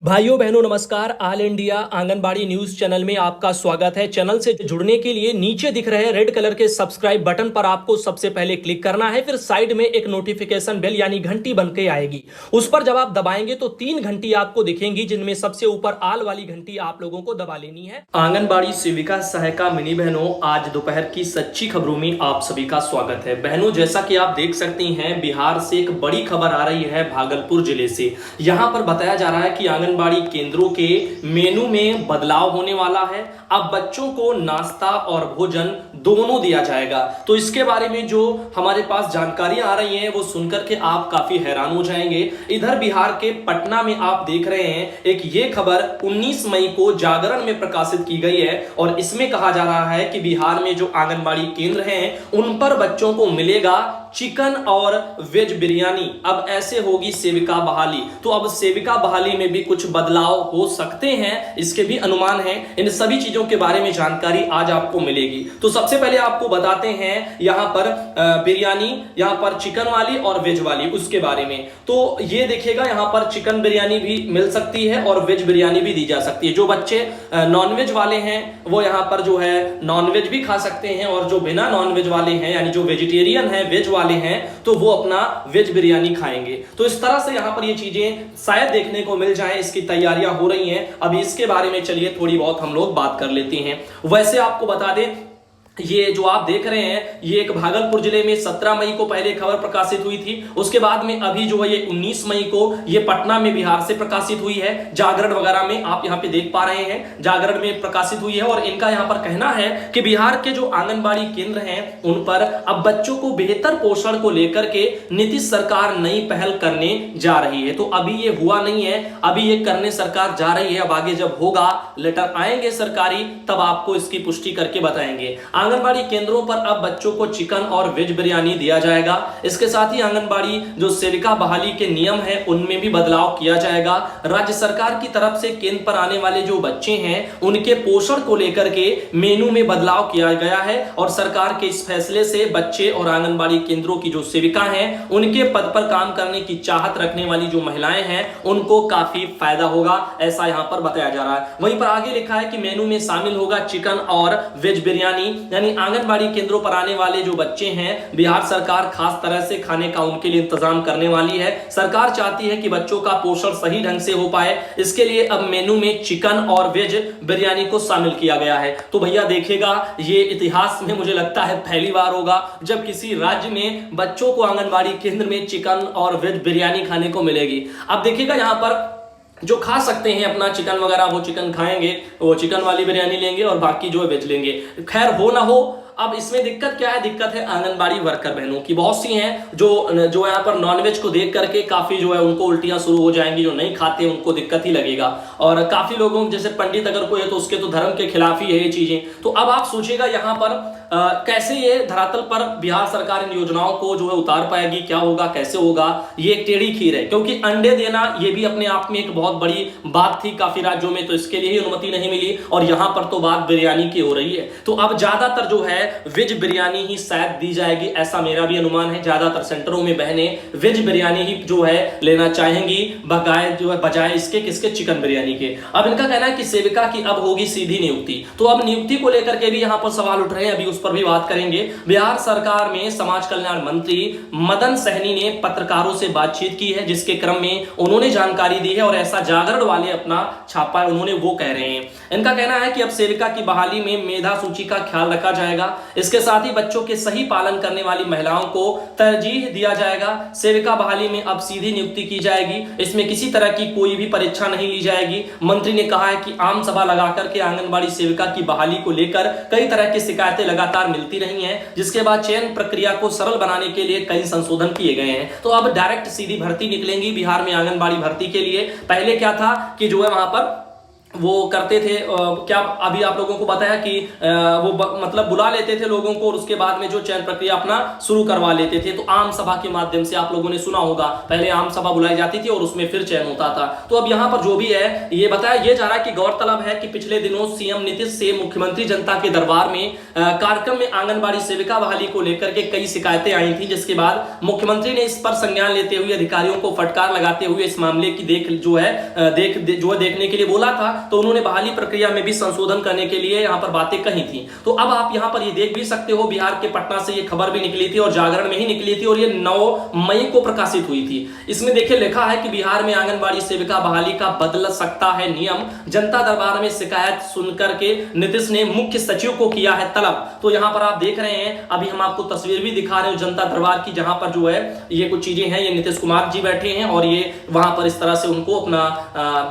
भाइयों बहनों नमस्कार। All India anganwadi news channel में आपका स्वागत है। चैनल से जुड़ने के लिए नीचे दिख रहे रेड कलर के सब्सक्राइब बटन पर आपको सबसे पहले क्लिक करना है। फिर साइड में एक नोटिफिकेशन बेल यानी घंटी बन के आएगी, उस पर जब आप दबाएंगे तो 3 घंटी आपको दिखेंगी, जिनमें सबसे ऊपर आल वाली घंटी आप लोगों को दबा लेनी है। आंगनबाड़ी सेविका सहायिका मिनी बहनों, आज दोपहर की सच्ची खबरों में आप सभी का स्वागत है। बहनों, जैसा कि आप देख सकती हैं, बिहार से एक बड़ी खबर आ रही है भागलपुर जिले से। यहां पर बताया जा रहा है कि आंगनबाड़ी केंद्रों के मेनू में बदलाव होने वाला है। अब बच्चों को नाश्ता और भोजन दोनों दिया जाएगा। तो इसके बारे में जो हमारे पास जानकारियां आ रही हैं वो सुनकर के आप काफी हैरान हो जाएंगे। इधर बिहार के पटना में आप देख रहे हैं एक ये खबर 19 मई को जागरण में प्रकाशित की गई है और इसमें कहा जा रहा है कि बिहार में जो आंगनबाड़ी केंद्र हैं उन पर बच्चों को मिलेगा चिकन और वेज बिरयानी। अब ऐसे होगी सेविका बहाली। तो अब सेविका बहाली में भी कुछ बदलाव हो सकते हैं, इसके भी अनुमान हैं। इन सभी चीजों के बारे में जानकारी आज आपको मिलेगी। तो सबसे पहले आपको बताते हैं यहां पर बिरयानी, यहां पर चिकन वाली और वेज वाली, उसके बारे में। तो ये देखिएगा, यहां पर चिकन बिरयानी भी मिल सकती है और वेज बिरयानी भी दी जा सकती है। जो बच्चे नॉनवेज वाले हैं वो यहां पर जो है नॉनवेज भी खा सकते हैं, और जो बिना नॉनवेज वाले हैं यानी जो वेजिटेरियन है, वेज वाले हैं, तो वो अपना वेज बिरयानी खाएंगे। तो इस तरह से यहां पर ये चीजें शायद देखने को मिल जाएं, इसकी तैयारियां हो रही हैं। अभी इसके बारे में चलिए थोड़ी बहुत हम लोग बात कर लेते हैं। वैसे आपको बता दें, ये जो आप देख रहे हैं ये एक भागलपुर जिले में 17 मई को पहले खबर प्रकाशित हुई थी। उसके बाद में अभी जो है ये 19 मई को ये पटना में बिहार से प्रकाशित हुई है। जागरण वगैरह में आप यहां पे देख पा रहे हैं, जागरण में प्रकाशित हुई है। और इनका यहां पर कहना है कि बिहार के जो आंगनबाड़ी केंद्र हैं उन पर अब बच्चों को बेहतर पोषण को लेकर के नीतीश सरकार नई पहल करने जा रही है। तो अभी ये हुआ नहीं है, अभी ये करने सरकार जा रही है। अब आगे जब होगा, लेटर आएंगे सरकारी, तब आपको इसकी पुष्टि करके बताएंगे। आंगनबाड़ी केंद्रों पर अब बच्चों को चिकन और वेज बिरयानी दिया जाएगा। इसके साथ ही आंगनबाड़ी जो सेविका बहाली के नियम है उनमें भी बदलाव किया जाएगा। राज्य सरकार की तरफ से केंद्र पर आने वाले जो बच्चे हैं उनके पोषण को लेकर के मेनू में बदलाव किया गया है। और सरकार के इस फैसले से बच्चे और आंगनबाड़ी केंद्रों की जो सेविका हैं उनके पद पर काम करने की चाहत रखने वाली जो महिलाएं हैं उनको काफी फायदा होगा, ऐसा यहां पर बताया जा रहा है। वहीं पर आगे लिखा है कि मेनू में शामिल होगा चिकन और वेज बिरयानी। यानी आंगनबाड़ी केंद्रों पर आने वाले जो बच्चे हैं, बिहार सरकार खास तरह से खाने का उनके लिए इंतजाम करने वाली है। सरकार चाहती है कि बच्चों का पोषण सही ढंग से हो पाए, इसके लिए अब मेनू में चिकन और वेज बिरयानी को शामिल किया गया है। तो भैया देखिएगा, ये इतिहास में मुझे लगता है पहली बार होगा जब किसी राज्य में बच्चों को आंगनबाड़ी केंद्र में चिकन और वेज बिरयानी खाने को मिलेगी। अब देखिएगा, यहां पर जो खा सकते हैं अपना चिकन वगैरह वो चिकन खाएंगे, वो चिकन वाली बिरयानी लेंगे और बाकी जो है वेज लेंगे। खैर हो ना हो, अब इसमें दिक्कत क्या है? दिक्कत है आंगनबाड़ी वर्कर बहनों की। बहुत सी हैं जो यहाँ पर नॉनवेज को देख करके काफी जो है उनको उल्टियां शुरू हो जाएंगी। जो नहीं खाते उनको दिक्कत ही लगेगा। और काफी लोगों जैसे पंडित अगर कोई है तो उसके तो धर्म के खिलाफ ही है ये चीजें। तो अब आप सोचिएगा यहाँ पर कैसे ये धरातल पर बिहार सरकार इन योजनाओं को जो है उतार पाएगी, क्या होगा, कैसे होगा, ये एक टेढ़ी खीर है। क्योंकि अंडे देना ये भी अपने आप में एक बहुत बड़ी बात थी काफी राज्यों में, तो इसके लिए ही अनुमति नहीं मिली। और यहां पर तो बात बिरयानी की हो रही है। तो अब ज्यादातर जो है वेज बिरयानी ही शायद दी जाएगी, ऐसा मेरा भी अनुमान है। ज्यादातर सेंटरों में बहनें वेज बिरयानी ही जो है लेना चाहेंगी, बजाय इसके किसके चिकन बिरयानी के। अब इनका कहना है कि सेविका की अब होगी सीधी नियुक्ति। तो अब नियुक्ति को लेकर के भी यहां पर सवाल उठ रहे हैं, अभी उस पर भी बात करेंगे। बिहार सरकार में समाज कल्याण मंत्री मदन सहनी ने पत्रकारों से बातचीत की है, जिसके क्रम में उन्होंने जानकारी दी है। और ऐसा जागरण वाले अपना छापा है, उन्होंने वो कह रहे हैं। इनका कहना है कि अब सेविका की बहाली में मेधा सूची का ख्याल रखा जाएगा। इसके साथ ही बच्चों के सही पालन करने वाली महिलाओं को तरजीह दिया जाएगा। सेविका बहाली में अब सीधी नियुक्ति की जाएगी, इसमें किसी तरह की कोई भी परीक्षा नहीं ली जाएगी। मंत्री ने कहा है कि आम सभा लगाकर के आंगनबाड़ी सेविका की बहाली को लेकर कई तरह की शिकायतें लगातार मिलती रही हैं, जिसके बाद चयन प्रक्रिया को सरल बनाने के लिए कई संशोधन किए गए हैं। तो अब डायरेक्ट सीधी भर्ती निकलेंगी बिहार में आंगनबाड़ी भर्ती के लिए। पहले क्या था कि जो है वहां पर वो करते थे क्या अभी आप लोगों को बताया कि मतलब बुला लेते थे लोगों को और उसके बाद में जो चयन प्रक्रिया अपना शुरू करवा लेते थे। तो आम सभा के माध्यम से आप लोगों ने सुना होगा, पहले आम सभा बुलाई जाती थी और उसमें फिर चयन होता था। तो अब यहां पर जो भी है ये बताया ये जा रहा है कि गौरतलब है कि पिछले दिनों सीएम नीतीश से मुख्यमंत्री जनता के दरबार में कार्यक्रम में आंगनबाड़ी सेविका बहाली को लेकर के कई शिकायतें आई थी, जिसके बाद मुख्यमंत्री ने इस पर संज्ञान लेते हुए अधिकारियों को फटकार लगाते हुए इस मामले की देखने के लिए बोला था। तो उन्होंने बहाली प्रक्रिया में भी संशोधन करने के लिए यहां पर बातें कही थी। तो अब आप यहां पर ये देख भी सकते हो, बिहार के पटना से ये खबर भी निकली थी और जागरण में ही निकली थी और ये 9 मई को प्रकाशित हुई थी। इसमें देखिए लिखा है कि बिहार में आंगनबाड़ी सेविका बहाली का बदल सकता है नियम, जनता दरबार में शिकायत सुनकर के नीतीश ने मुख्य सचिव को किया है तलब। तो यहां पर आप देख रहे हैं, अभी हम आपको तस्वीर भी दिखा रहे हैं जनता दरबार की, जहां पर जो है ये कुछ चीजें हैं, ये नीतीश कुमार जी बैठे हैं और ये वहां पर इस तरह से उनको अपना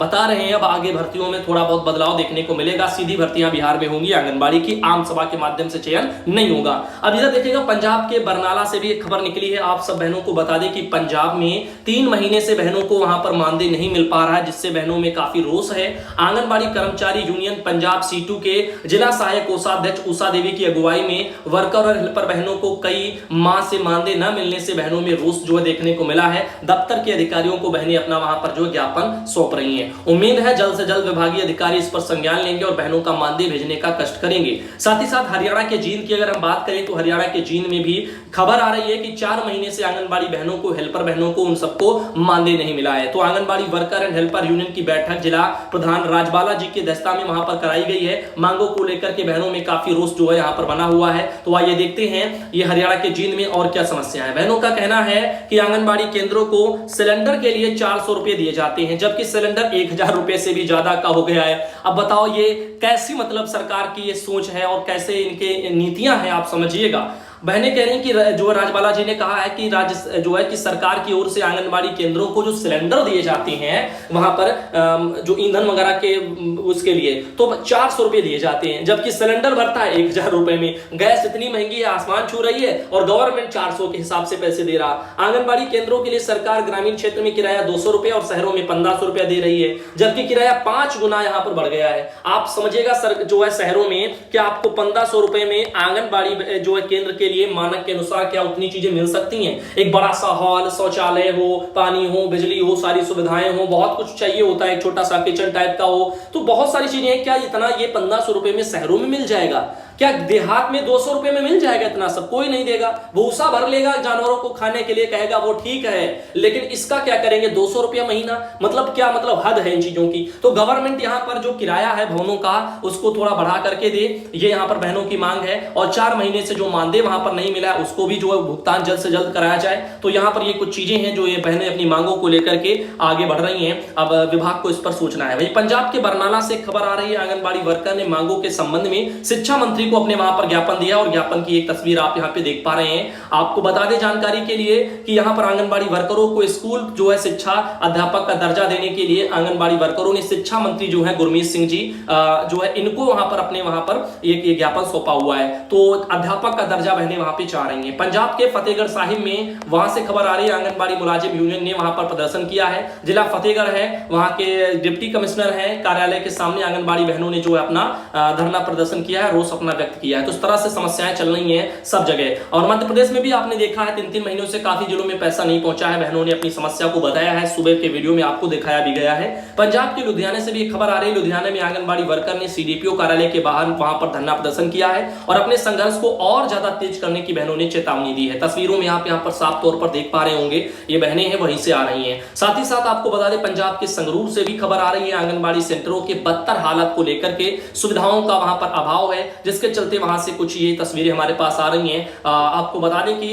बता रहे हैं। अब आगे भर्तियों में थोड़ा बहुत बदलाव देखने को मिलेगा, सीधी भर्तियां बिहार में होंगी, आंगनबाड़ी की आम सभा के माध्यम से चयन नहीं होगा। अब इधर देखिएगा पंजाब के बरनाला से भी एक खबर निकली है। आप सब बहनों को बता दें कि पंजाब में 3 महीने से बहनों को वहां पर मानदेय नहीं मिल पा रहा है, जिससे बहनों में काफी रोष है। आंगनबाड़ी कर्मचारी यूनियन पंजाब सीटू के जिला सहायक कोषाध्यक्ष उषा देवी की अगुवाई में वर्कर और हेल्पर बहनों को कई माह से मानदेय न मिलने से बहनों में रोष जो है देखने को मिला है। दफ्तर के अधिकारियों को बहनें अपना वहां पर जो ज्ञापन सौंप रही हैं। उम्मीद है जल्द से जल्द विभागीय अधिकारी इस पर संज्ञान लेंगे और बहनों का मानदेय भेजने का कष्ट करेंगे। साथ ही साथ हरियाणा के जींद की अगर हम बात करें तो हरियाणा के जींद में भी खबर आ रही है कि 4 महीने से आंगनबाड़ी बहनों को, हेल्पर बहनों को, उन सबको मानदेय नहीं मिला है। तो anganwadi worker and helper union की बैठक जिला प्रधान राजबाला जी की अध्यक्षता में वहां पर कराई गई है। मांगों को लेकर के बहनों में काफी रोष जो है यहाँ पर बना हुआ है। तो आइए देखते हैं ये हरियाणा के जींद में और क्या समस्या है। बहनों का कहना है कि आंगनबाड़ी केंद्रों को सिलेंडर के लिए 400 रुपए दिए जाते हैं, जबकि सिलेंडर 1000 रुपए से भी ज्यादा का हो गया है। अब बताओ ये कैसी मतलब सरकार की ये सोच है और कैसे इनके नीतियां हैं, आप समझिएगा। बहनें कह रही हैं कि जो राजबाला जी ने कहा है कि राज्य जो है कि सरकार की ओर से आंगनबाड़ी केंद्रों को जो सिलेंडर दिए जाते हैं वहां पर जो ईंधन वगैरह के उसके लिए तो 400 रुपए दिए जाते हैं, जबकि सिलेंडर भरता है 1000 रुपए में। गैस इतनी महंगी है, आसमान छू रही है और गवर्नमेंट 400 के हिसाब से पैसे दे रहा। आंगनबाड़ी केंद्रों के लिए सरकार ग्रामीण क्षेत्र में किराया 200 रुपए और शहरों में 1500 रुपया दे रही है, जबकि किराया 5 गुना यहां पर बढ़ गया है। आप समझिएगा जो है शहरों में क्या आपको 1500 रुपए में आंगनबाड़ी जो है केंद्र के लिए मानक के अनुसार क्या उतनी चीजें मिल सकती हैं? एक बड़ा सा हॉल, शौचालय हो, पानी हो, बिजली हो, सारी सुविधाएं हो, बहुत कुछ चाहिए होता है, एक छोटा सा किचन टाइप का हो, तो बहुत सारी चीजें हैं। क्या इतना ये 1500 रुपए में शहरों में मिल जाएगा? क्या देहात में 200 रुपए में मिल जाएगा? इतना सब कोई नहीं देगा। भूसा भर लेगा जानवरों को खाने के लिए, कहेगा वो ठीक है, लेकिन इसका क्या करेंगे? 200 रुपया महीना, मतलब क्या मतलब हद है इन चीजों की। तो गवर्नमेंट यहां पर जो किराया है भवनों का उसको थोड़ा बढ़ा करके दे, ये यहां पर बहनों की मांग है। और 4 महीने से जो मानदेय वहां पर नहीं मिला है उसको भी जो है भुगतान जल्द से जल्द कराया जाए। तो यहां पर ये कुछ चीजें हैं जो ये बहनें अपनी मांगों को लेकर के आगे बढ़ रही हैं। अब विभाग को इस पर सोचना है। वहीं पंजाब के बरनाला से खबर आ रही है, आंगनबाड़ी वर्कर ने मांगों के संबंध में शिक्षा मंत्री को अपने वहां पर ज्ञापन दिया और ज्ञापन की एक तस्वीर आप यहां पे देख पा रहे हैं। आपको बता दें जानकारी के लिए कि यहां पर आंगनबाड़ी वर्करों को स्कूल जो है शिक्षा अध्यापक का दर्जा देने के लिए आंगनबाड़ी वर्करों ने शिक्षा मंत्री जो है गुरमीत सिंह जी जो है इनको वहां पर अपने वहां पर एक ज्ञापन सौंपा हुआ है। तो अध्यापक का दर्जा बहनें वहां पे चाह रही हैं। पंजाब के फतेहगढ़ साहिब में वहां से खबर आ रही है, आंगनबाड़ी मुलाजिम यूनियन ने वहां पर प्रदर्शन किया है। जिला फतेहगढ़ है, वहां के डिप्टी कमिश्नर है कार्यालय के सामने आंगनबाड़ी बहनों ने जो है अपना धरना प्रदर्शन किया है, रोष अपना व्यक्त किया है। तो इस तरह से समस्याएं चल रही हैं सब जगह। और मध्य प्रदेश में भी आपने देखा है 3-3 महीनों से काफी जिलों में पैसा नहीं पहुंचा है। बहनों ने अपनी समस्या को बताया है, सुबह के वीडियो में आपको दिखाया भी गया है। पंजाब के लुधियाना से भी खबर आ रही है, लुधियाना में आंगनबाड़ी वर्कर ने सीडीपीओ कार्यालय के बाहर वहां पर धरना प्रदर्शन किया है और अपने संघर्ष को और ज्यादा तेज करने की बहनों ने चेतावनी दी है। तस्वीरों में आप यहाँ पर साफ तौर पर देख पा रहे होंगे, ये बहनें हैं वहीं से आ रही हैं। साथ ही साथ आपको बता दें पंजाब के संगरूर से भी खबर आ रही है, आंगनबाड़ी सेंटरों के बदतर हालत को लेकर के, सुविधाओं का वहां पर अभाव है, जिसके चलते वहां से कुछ ये तस्वीरें हमारे पास आ रही हैं। आपको बता दें कि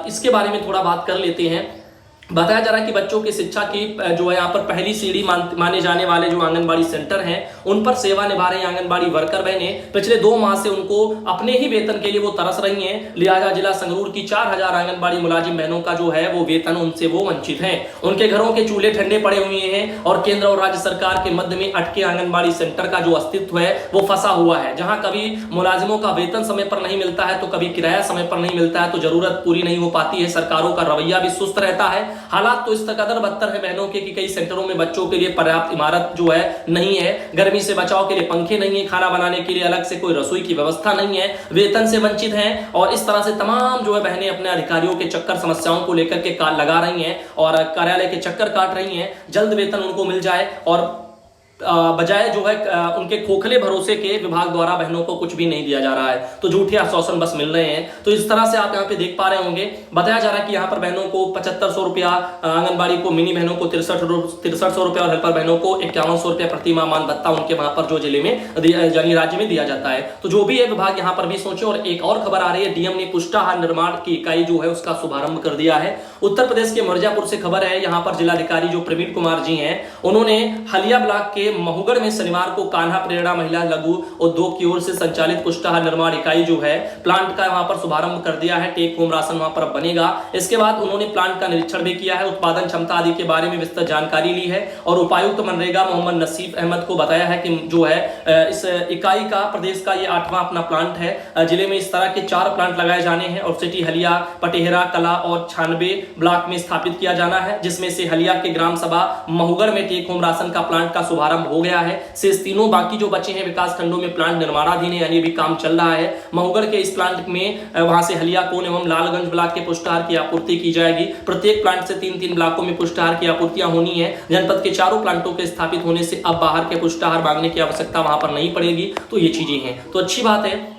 इसके बारे में थोड़ा बात कर लेते हैं। बताया जा रहा है कि बच्चों की शिक्षा की जो है यहाँ पर पहली सीढ़ी माने जाने वाले जो आंगनबाड़ी सेंटर हैं उन पर सेवा निभा रहे आंगनबाड़ी वर्कर बहनें पिछले 2 माह से उनको अपने ही वेतन के लिए वो तरस रही हैं। लिहाजा जिला संगरूर की 4000 आंगनबाड़ी मुलाजिम बहनों का जो है वो वेतन उनसे वो वंचित है। उनके घरों के चूल्हे ठंडे पड़े हुए हैं और केंद्र और राज्य सरकार के मध्य में अटके आंगनबाड़ी सेंटर का जो अस्तित्व है वो फंसा हुआ है। जहां कभी मुलाजिमों का वेतन समय पर नहीं मिलता है तो कभी किराया समय पर नहीं मिलता है, तो जरूरत पूरी नहीं हो पाती है। सरकारों का रवैया भी सुस्त रहता है हालात तो इस कदर बदतर है बहनों के कि कई सेक्टरों में बच्चों के लिए पर्याप्त इमारत जो है नहीं है, गर्मी से बचाव के लिए पंखे नहीं है, खाना बनाने के लिए अलग से कोई रसोई की व्यवस्था नहीं है, वेतन से वंचित हैं और इस तरह से तमाम जो है बहनें अपने अधिकारियों के चक्कर समस्याओं को लेकर के काल लगा रही हैं और कार्यालय के चक्कर काट रही हैं। जल्द वेतन उनको मिल जाए और बजाय जो है उनके खोखले भरोसे के विभाग द्वारा बहनों को कुछ भी नहीं दिया जा रहा है, तो झूठे आश्वासन बस मिल रहे हैं। तो इस तरह से आप यहाँ पे देख पा रहे होंगे, बताया जा रहा है कि यहाँ पर बहनों को 7500 रुपया, आंगनबाड़ी को, मिनी बहनों को 6300 रुपया और हेल्पर बहनों को 5100 रुपया प्रति माह मान भत्ता उनके वहां पर जो जिले में यानी राज्य में दिया जाता है। तो जो भी है विभाग यहाँ पर भी सोचे। और एक और खबर आ रही है, डीएम ने पुष्टाहार निर्माण की इकाई जो है उसका शुभारंभ कर दिया है। उत्तर प्रदेश के मिर्जापुर से खबर है, यहाँ पर जिलाधिकारी जो प्रवीण कुमार जी हैं, उन्होंने हलिया ब्लॉक के महुगढ़ में शनिवार को कान्हा प्रेरणा महिला लघु उद्योग की ओर से संचालित पुष्टाहार निर्माण इकाई जो है प्लांट का वहां पर शुभारंभ कर दिया है। टेक होम राशन वहां पर बनेगा। इसके बाद उन्होंने प्लांट का निरीक्षण भी किया है, उत्पादन क्षमता आदि के बारे में विस्तृत जानकारी ली है और उपायुक्त मनरेगा मोहम्मद नसीफ अहमद को बताया है कि जो है इस इकाई का प्रदेश का ये 8वां अपना प्लांट है। जिले में इस तरह के 4 प्लांट लगाए जाने हैं और सिटी हलिया, पटेहरा, कला और 96 ब्लॉक में स्थापित किया जाना है, जिसमें से हलिया के ग्राम सभा महुगढ़ में टेक होम राशन का प्लांट का शुभारंभ हो गया है। शेष तीनों बाकी जो बचे हैं विकास खंडों में प्लांट निर्माणाधीन है, यानी अभी काम चल रहा है। महुगढ़ के इस प्लांट में वहां से हलिया कोन एवं लालगंज ब्लॉक के पुष्टाहार की आपूर्ति की जाएगी। प्रत्येक प्लांट से 3-3 ब्लॉकों में पुष्टाहार की आपूर्तियां होनी है। जनपद के 4 प्लांटों के स्थापित होने से अब बाहर के पुष्टाहार मांगने की आवश्यकता वहां पर नहीं पड़ेगी। तो ये चीजें हैं, तो अच्छी बात है।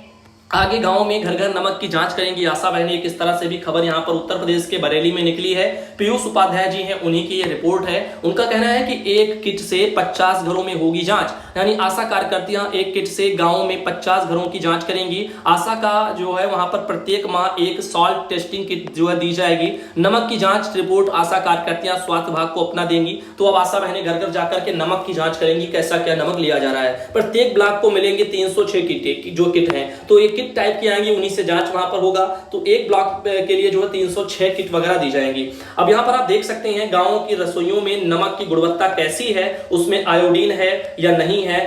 आगे गांव में घर घर नमक की जांच करेंगी आशा बहनें, किस तरह से भी खबर यहां पर उत्तर प्रदेश के बरेली में निकली है। पीयूष उपाध्याय जी हैं, उन्हीं की ये रिपोर्ट है। उनका कहना है कि एक किट से 50 घरों में होगी जांच, यानी आशा कार्यकर्तियां एक किट से गांव में 50 घरों की जांच करेंगी। आशा का जो है वहां पर प्रत्येक माह एक सॉल्ट टेस्टिंग किट जो है दी जाएगी। नमक की जांच रिपोर्ट आशा कार्यकर्तियां स्वास्थ्य विभाग को अपना देंगी। तो अब आशा बहनें घर घर जाकर के नमक की जांच करेंगी, कैसा क्या नमक लिया जा रहा है। प्रत्येक ब्लॉक को मिलेंगे 306 किट जो किट है, तो एक किट टाइप की आएंगी, उन्हीं से जांच वहां पर होगा। तो एक ब्लॉक के लिए जो है 306 किट वगैरह दी जाएंगी। अब यहां पर आप देख सकते हैं गांवों की रसोइयों में नमक की गुणवत्ता कैसी है, उसमें आयोडीन है या नहीं है।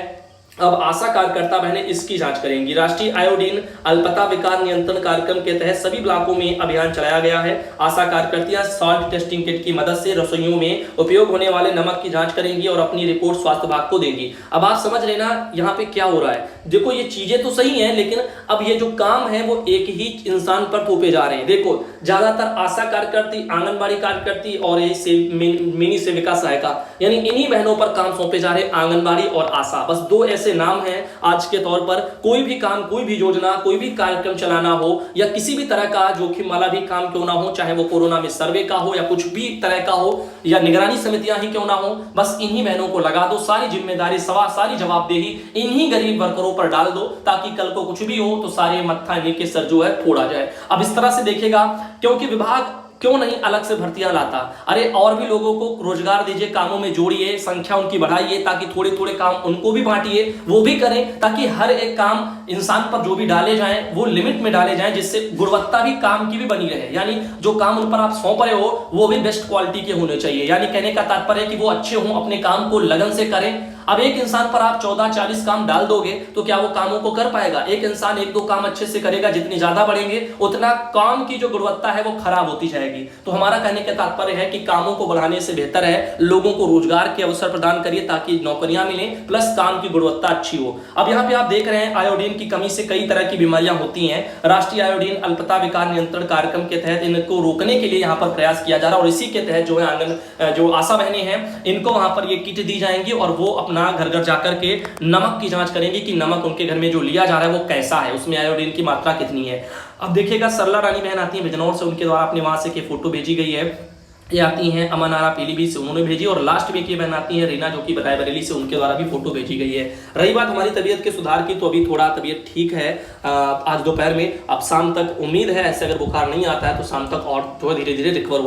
अब आशा कार्यकर्ता बहनें इसकी जांच करेंगी। राष्ट्रीय आयोडीन अल्पता विकार नियंत्रण कार्यक्रम के तहत सभी ब्लॉकों में अभियान चलाया गया है। आशा कार्यकर्तियां सॉल्ट टेस्टिंग किट की मदद से रसोइयों में उपयोग होने वाले नमक की जांच करेंगी और अपनी रिपोर्ट स्वास्थ्य विभाग को देंगी। अब आप समझ लेना यहाँ पे क्या हो रहा है। देखो ये चीजें तो सही हैं, लेकिन अब ये जो काम है वो एक ही इंसान पर थोपे जा रहे हैं। देखो ज्यादातर आशा कार्यकर्ती, आंगनबाड़ी कार्यकर्ती और मिनी सेविका सहायिका, यानी इन्हीं बहनों पर काम सौंपे जा रहे, आंगनबाड़ी और आशा। बस 2 ऐसे नाम हैं आज के तौर पर। कोई भी काम, कोई भी योजना, कोई भी कार्यक्रम चलाना हो या किसी भी तरह का जोखिम वाला भी काम क्यों ना हो, चाहे वो कोरोना में सर्वे का हो या कुछ भी तरह का हो या निगरानी समितियां ही क्यों ना हो, बस इन्हीं बहनों को लगा दो। सारी जिम्मेदारी, सारी जवाबदेही इन्हीं गरीब वर्करों पर डाल दो, ताकि कल को कुछ भी हो तो सारे मत्था इन्हीं के सर जो है फोड़ा जाए। अब इस तरह से देखेगा, क्योंकि विभाग क्यों नहीं अलग से भर्तियां लाता। अरे और भी लोगों को रोजगार दीजिए, कामों में जोड़िए, संख्या उनकी बढ़ाइए, ताकि थोड़े थोड़े काम उनको भी बांटिए, वो भी करें, ताकि हर एक काम इंसान पर जो भी डाले जाएं वो लिमिट में डाले जाएं, जिससे गुणवत्ता भी काम की भी बनी रहे। यानी जो काम उन पर आप सौंप रहे हो वो भी बेस्ट क्वालिटी के होने चाहिए। यानी कहने का तात्पर्य है कि वो अच्छे हों, अपने काम को लगन से करें। अब एक इंसान पर आप 14-40 काम डाल दोगे तो क्या वो कामों को कर पाएगा? एक इंसान 1-2 काम अच्छे से करेगा, जितने ज्यादा बढ़ेंगे उतना काम की जो गुणवत्ता है वो खराब होती जाएगी। तो हमारा कहने का तात्पर्य है कि कामों को बढ़ाने से बेहतर है लोगों को रोजगार के अवसर प्रदान करिए, ताकि नौकरियां मिलें प्लस काम की गुणवत्ता अच्छी हो। अब यहाँ पे आप देख रहे हैं आयोडीन की कमी से कई तरह की बीमारियां होती हैं। राष्ट्रीय आयोडीन अल्पता विकार नियंत्रण कार्यक्रम के तहत इनको रोकने के लिए यहाँ पर प्रयास किया जा रहा है और इसी के तहत जो है जो आशा बहनें हैं इनको वहां पर ये किट दी जाएंगी और वो अपना घर घर जाकर के नमक की जांच करेंगी कि नमक उनके घर में जो लिया जा रहा है वो कैसा है, उसमें आयोडीन की मात्रा कितनी है। अब देखिएगा सरला रानी बहन आती है बिजनौर से, उनके द्वारा अपने वहां से फोटो भेजी गई है। ये आती हैं अमन आरा पीलीभीत से, उन्होंने भेजी। और लास्ट में की बहन आती है रीना, जो कि रायबरेली से, उनके द्वारा भी फोटो भेजी गई है। रही बात हमारी तबीयत के सुधार की, तो अभी थोड़ा तबीयत ठीक है आज दोपहर में। अब शाम तक उम्मीद है ऐसे अगर बुखार नहीं आता है तो शाम तक और जो धीरे धीरे रिकवर हो